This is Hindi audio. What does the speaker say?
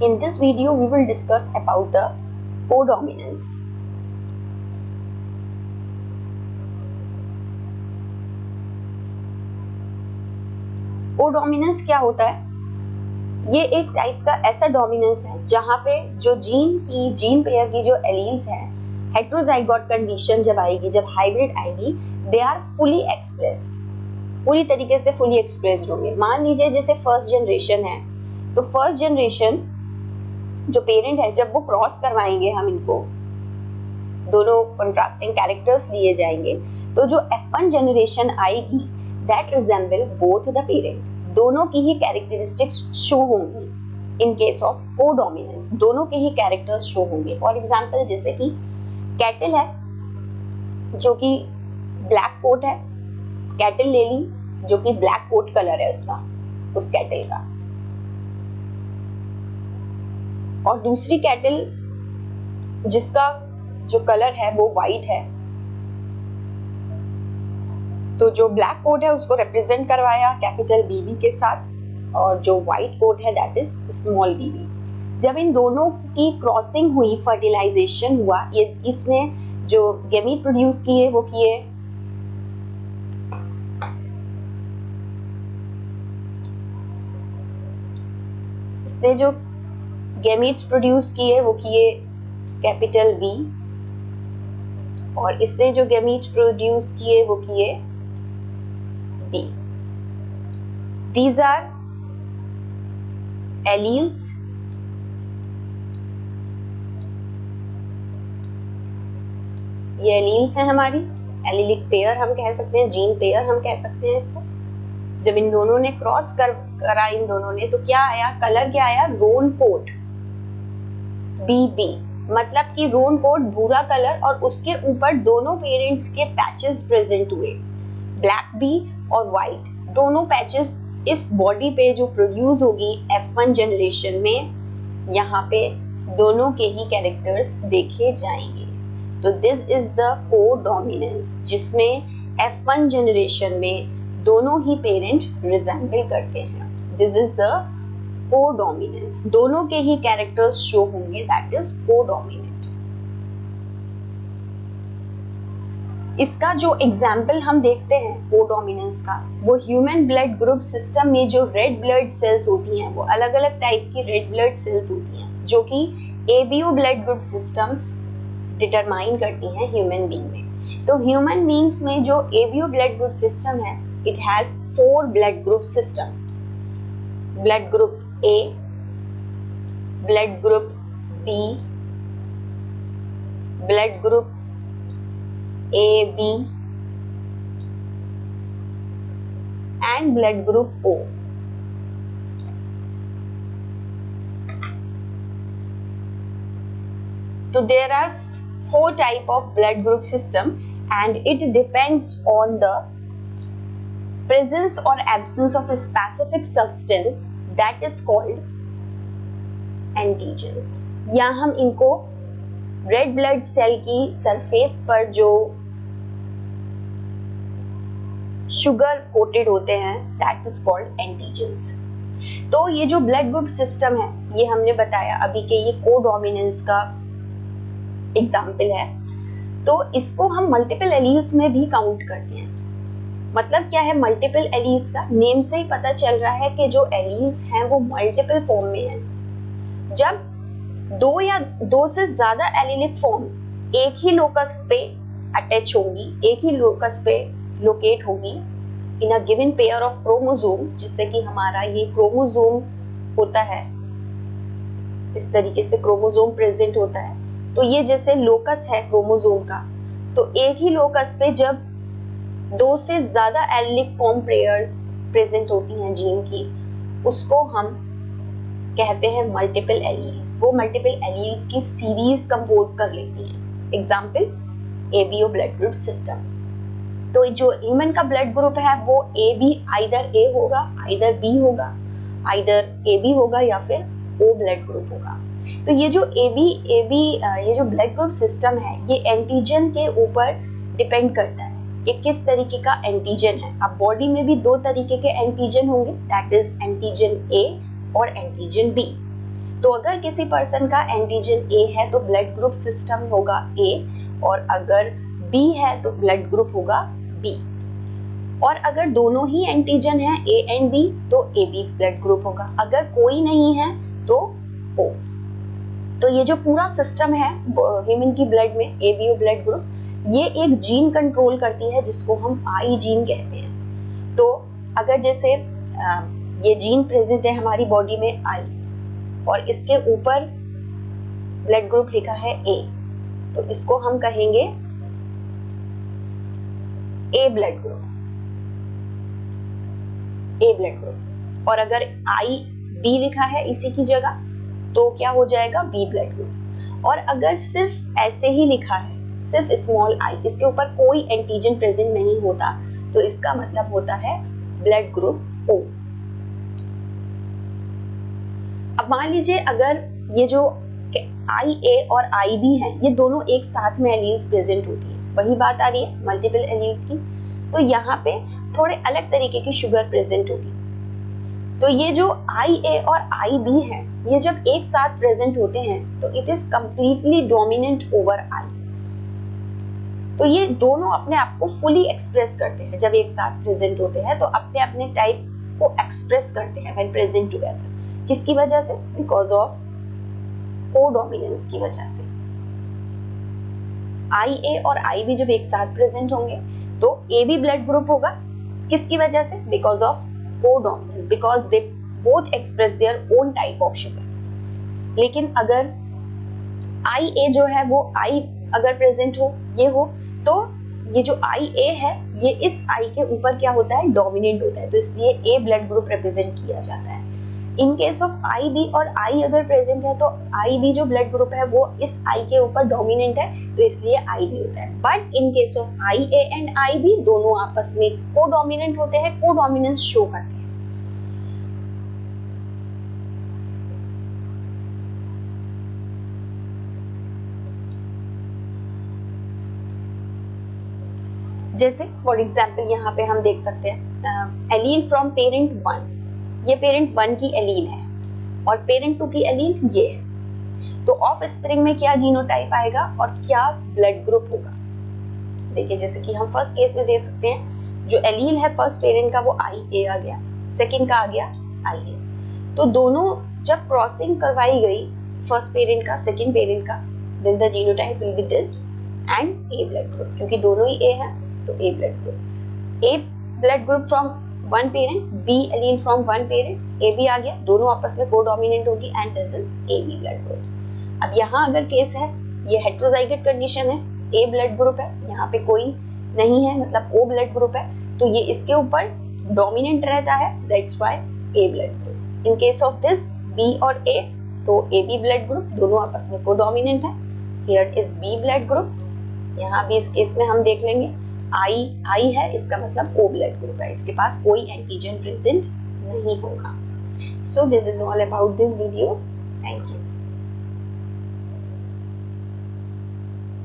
In this video, we will discuss about the codominance. Codominance क्या होता है? ये एक टाइप का ऐसा डोमिनेंस है जहां पे जो जीन पेयर की जो एलील्स हैं, हेट्रोजाइगोट कंडीशन जब आएगी, जब हाइब्रिड आएगी, दे आर फुली एक्सप्रेस्ड, पूरी तरीके से फुली एक्सप्रेस्ड होंगे। मान लीजिए जैसे फर्स्ट जनरेशन है, तो फर्स्ट जनरेशन जो पेरेंट है, जब वो क्रॉस करवाएंगे, हम इनको दोनों कंट्रास्टिंग कैरेक्टर्स दिए जाएंगे, तो जो F1 जनरेशन आएगी that resemble both the parent, दोनों की ही कैरेक्टरिस्टिक्स शो होंगी। इन केस ऑफ कोडोमिनेंस दोनों के ही कैरेक्टर्स शो होंगे। फॉर एग्जांपल जैसे कि कैटल है जो कि ब्लैक कोट है, कैटल ले ली जो कि ब्लैक कोट कलर है उसका, उस कैटल का, और दूसरी कैटल जिसका जो कलर है वो वाइट है, तो जो ब्लैक कोट है उसको रिप्रेजेंट करवाया कैपिटल बीबी के साथ, और जो वाइट कोट है दैट इज स्मॉल बीबी। जब इन दोनों की क्रॉसिंग हुई, फर्टिलाइजेशन हुआ, ये इसने जो गेमीट प्रोड्यूस किए वो किए इसने जो गेमीट्स प्रोड्यूस किए वो किए कैपिटल बी, और इसने जो गेमीट्स प्रोड्यूस किए वो किए बी। These are alleles ये एलील्स हैं हमारी, एलिलिक पेयर हम कह सकते हैं, जीन पेयर हम कह सकते हैं इसको। जब इन दोनों ने क्रॉस करा इन दोनों ने, तो क्या आया, कलर क्या आया, रोन कोट बीबी, मतलब कि रोन कोट भूरा कलर, और उसके ऊपर दोनों पेरेंट्स के पैचेस प्रेजेंट हुए, ब्लैक बी और व्हाइट, दोनों पैचेस इस बॉडी पे जो प्रोड्यूस होगी F1 जनरेशन में, यहाँ पे दोनों के ही कैरेक्टर्स देखे जाएंगे। तो दिस इज द कोडोमिनेंस, जिसमें F1 जनरेशन में दोनों ही पेरेंट रिजेंबल करते हैं। दिस इज द कोडोमिनेंस, दोनों के ही कैरेक्टर्स शो होंगे, दैट इज कोडोमिनेंट। इसका जो एग्जाम्पल हम देखते हैं कोडोमिनेंस का, वो ह्यूमन ब्लड ग्रुप सिस्टम में जो रेड ब्लड सेल्स होती हैं, वो अलग अलग टाइप की रेड ब्लड सेल्स होती हैं जो कि ABO blood group system determine करती हैं ह्यूमन बीइंग में। तो ह्यूमन बीइंग्स में जो ABO ब्लड ग्रुप सिस्टम है, it has 4 blood group system, blood group A, blood group B, blood group AB and blood group O. So there are 4 type of blood group system, and it depends on the presence or absence of a specific substance that is called antigens. या हम इनको रेड ब्लड सेल की सरफेस पर जो शुगर कोटेड होते हैं, दैट इज कॉल्ड एंटीजेंस। तो ये जो ब्लड ग्रुप सिस्टम है, ये हमने बताया अभी के ये कोडोमिनेंस का एग्जाम्पल है। तो इसको हम मल्टीपल एलील्स में भी काउंट करते हैं। मतलब क्या है मल्टीपल एलील्स का? नेम से ही पता चल रहा है कि जो एलील्स हैं वो मल्टीपल फॉर्म में हैं। जब 2 या 2 से ज्यादा एलिलिक फॉर्म एक ही लोकस पे अटैच होंगी, एक ही लोकस पे लोकेट होगी in a given pair of chromosome, जिससे कि हमारा ये क्रोमोसोम होता है, इस तरीके से क्रोमोसोम प्रेजेंट होता है। तो ये जैसे लोकस है क्रोमोसोम का, तो एक ही लोकस पे जब 2 से ज्यादा एलिलिक फॉर्म पेयर्स प्रेजेंट होती हैं जीन की, उसको हम कहते हैं मल्टीपल एलील्स। वो मल्टीपल एलील्स की सीरीज कंपोज कर लेती हैं। Example ABO blood group system. तो जो ह्यूमन का ब्लड ग्रुप है वो AB आइदर A होगा, आइदर B होगा, आइदर AB होगा या फिर O ब्लड ग्रुप होगा। तो ये जो ये जो ब्लड ग्रुप सिस्टम है, ये एंटीजन के ऊपर डिपेंड करता है कि किस तरीके का एंटीजन है। अब बॉडी में भी 2 तरीके के एंटीजन होंगे, दैट इज एंटीजन A और एंटीजन B। तो अगर किसी पर्सन का एंटीजन ए है तो ब्लड ग्रुप सिस्टम होगा ए, और अगर बी है तो ब्लड ग्रुप होगा बी, और अगर दोनों ही एंटीजन है ए एंड बी तो ए बी ब्लड ग्रुप होगा, अगर कोई नहीं है तो ओ। तो ये जो पूरा सिस्टम है ह्यूमन की ब्लड में A B O blood group, ये एक जीन कंट्रोल करती है जिसको हम आई जीन कहते हैं। तो अगर जैसे ये जीन प्रेजेंट है हमारी बॉडी में आई, और इसके ऊपर ब्लड ग्रुप लिखा है ए, तो इसको हम कहेंगे ए blood group, A blood group. और अगर आई बी लिखा है इसी की जगह तो क्या हो जाएगा बी ब्लड ग्रुप। और अगर सिर्फ ऐसे ही लिखा है, सिर्फ स्मॉल आई, इसके ऊपर कोई एंटीजन प्रेजेंट नहीं होता, तो इसका मतलब होता है ब्लड ग्रुप ओ। अब मान लीजिए अगर ये जो आई ए और आई बी है ये दोनों एक साथ में एलील्स प्रेजेंट होती है, वही बात आ रही है मल्टीपल एलील्स की, तो यहाँ पे थोड़े अलग तरीके की शुगर प्रेजेंट होगी। तो ये जो आई ए और आई बी है ये जब एक साथ प्रेजेंट होते हैं तो it is completely dominant over आई। तो ये दोनों अपने आप को फुली एक्सप्रेस करते हैं जब एक साथ प्रेजेंट होते हैं, तो अपने अपने टाइप को एक्सप्रेस करते हैं व्हेन प्रेजेंट टुगेदर। किसकी वजह से? बिकॉज ऑफ कोडोमिनेंस की वजह से। आई ए और आई बी जब एक साथ प्रेजेंट होंगे तो ए बी ब्लड ग्रुप होगा, किसकी वजह से? Because of codominance, because they both express their own type of sugar. लेकिन अगर आई ए जो है वो आई अगर प्रेजेंट हो, ये हो, तो ये जो आई ए है ये इस आई के ऊपर क्या होता है? डोमिनेंट होता है, तो इसलिए ए ब्लड ग्रुप रिप्रेजेंट किया जाता है। In case of I B और आई अगर प्रेजेंट है तो आई बी जो ब्लड ग्रुप है वो इस आई के ऊपर डोमिनेंट है, तो इसलिए आई बी होता है। But in case of I A and I B दोनों आपस में कोडोमिनेंट होते हैं, कोडोमिनेंस शो करते हैं। जैसे फॉर एग्जाम्पल यहाँ पे हम देख सकते हैं एलील फ्रॉम पेरेंट 1, ये पेरेंट 1 की एलील है और पेरेंट 2 की एलील ये है। तो ऑफ स्प्रिंग में क्या जीनोटाइप आएगा और क्या ब्लड ग्रुप होगा? देखिए जैसे कि हम फर्स्ट केस में देख सकते हैं, जो एलील है फर्स्ट पेरेंट का वो आई ए आ गया, सेकेंड का आ गया आई ए। तो दोनों जब क्रॉसिंग करवाई गई फर्स्ट पेरेंट का सेकेंड पेरेंट का, then the genotype will be this and A blood group, क्योंकि दोनों ही ए है तो A blood group. A blood group from one parent, B allele from one parent, A B आ गया, दोनों आपस में कोडोमिनेंट होगी and this is A B blood group. अब यहाँ अगर केस है ये हेट्रोजाइगोट कंडीशन है, ए ब्लड ग्रुप है, यहाँ पे कोई नहीं है मतलब ओ ब्लड ग्रुप है, तो ये इसके ऊपर डोमिनेंट रहता है, that's why A blood group. In case of this B और ए तो ए बी ब्लड ग्रुप, दोनों आपस में कोडोमिनेंट है, here is B blood group. यहाँ भी इस केस में हम देख लेंगे आई है, इसका मतलब ओ ब्लड ग्रुप है, इसके पास कोई एंटीजन प्रेजेंट नहीं होगा। So this is all about this video, thank you.